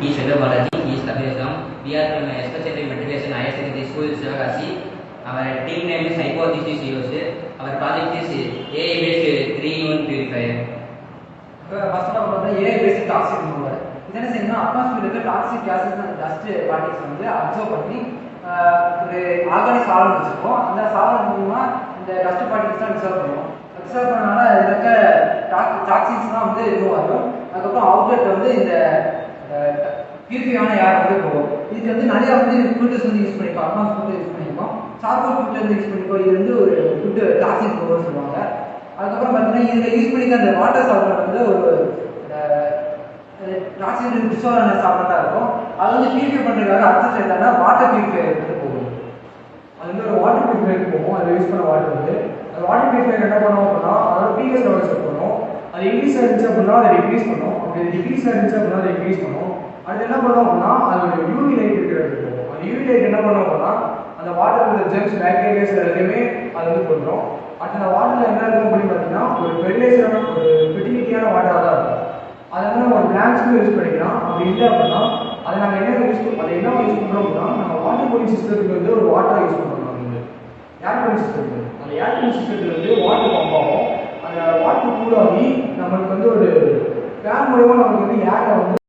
He is Sridhar Balaji. He is Kabir Islam. We are from Especially Matriculation Higher Secondary School, Sivakasi. Our team name is Hypothesis COC. Our project is AI-based 3-in-1 purifier. First of all, AI-based toxic remover. This is an atmosphere toxic gases and dust particles absorb பண்ணி ஒரு organic solvent வச்சிருக்கோம். அந்த solvent மூலமா இந்த dust particles தான் dissolve பண்ணுவோம். Dissolve பண்ணனால இதுல இருக்க டாக்ஸின்ஸ்லாம் வந்து ரிமூவ் ஆகும். அதுக்கப்புறம் அவுட்லெட் வந்து இந்த பியூரிஃபையான ஏர் வந்து போகும். இதுக்கு வந்து நிறைய வந்து ஃபில்டர்ஸ் வந்து யூஸ் பண்ணிருக்கோம். அட்வான்ஸ் ஃபில்டர் யூஸ் பண்ணிருக்கோம். சார்கோல் ஃபில்டர் வந்து யூஸ் பண்ணிருக்கோம். இது வந்து ஒரு ஃபுட் டாக்ஸின் ரிமூவர் சொல்லுவாங்க. அதுக்கப்புறம் பார்த்தீங்கன்னா இதுல யூஸ் பண்ணிக்க அந்த வாட்டர் சால்வெண்ட் வந்து ஒரு டாக்ஸின் டிசால்வ் சால்வெண்டா இருக்கும். அது வந்து பியூரிஃபை பண்றதுக்காக அடுத்த ஸ்டெப்னா வாட்டர் பியூரிஃபையர் வந்து போகும். அது வந்து ஒரு வாட்டர் பியூரிஃபையருக்கு போகும். அதை யூஸ் பண்ண வாட்டர் வந்து அந்த வாட்டர் பியூரிஃபையர் என்ன பண்ணுவோம் அப்படின்னா அதோட pH லெவல் செக் பண்ணும். அது இன்க்ரீஸ் ஆயிருந்துச்சு அப்படின்னா அதை டிக்ரீஸ் பண்ணும். அப்படி டிக்ரீஸ் ஆயிருந்துச்சு அப்படின்னா அதை இன்க்ரீஸ் பண்ணும். அடுத்து என்ன பண்ணுவோம் அப்படின்னா அதோட யூவி லைட் இருக்கிறது போகும். அந்த யூவி லைட் என்ன பண்ணுவோம் அப்படின்னா அந்த வாட்டர் ஜெர்ம்ஸ் பாக்டீரியாஸ் எல்லாத்தையுமே அது வந்து கொடுத்துரும். அடுத்து அந்த வாட்டர்ல என்ன இருக்கும் அப்படின்னு பார்த்தீங்கன்னா ஒரு ஃபெர்டிலைசரான ஒரு ஃபெர்டிலிட்டியான வாட்டராக தான் இருக்கும். அதை வந்து நம்ம ஒரு பிளான்ட்ஸ்க்கு யூஸ் பண்ணிக்கலாம். அப்படி இல்லை அப்படின்னா அதை நாங்கள் என்ன யூஸ் பண்ணுறோம் அப்படின்னா நம்ம வாட்டர் கூலிங் சிஸ்டத்துக்கு வந்து ஒரு வாட்டரை யூஸ் பண்ணுறோம். வந்து ஏர் கூலிங் சிஸ்டம் அந்த ஏர் கூலிங் சிஸ்டத்தில் வந்து வாட்டர் பம்ப் ஆகும். அந்த வாட்டர் கூல் ஆகி நம்மளுக்கு வந்து ஒரு ஃபேன் மூலமாக நமக்கு வந்து ஏரை வந்து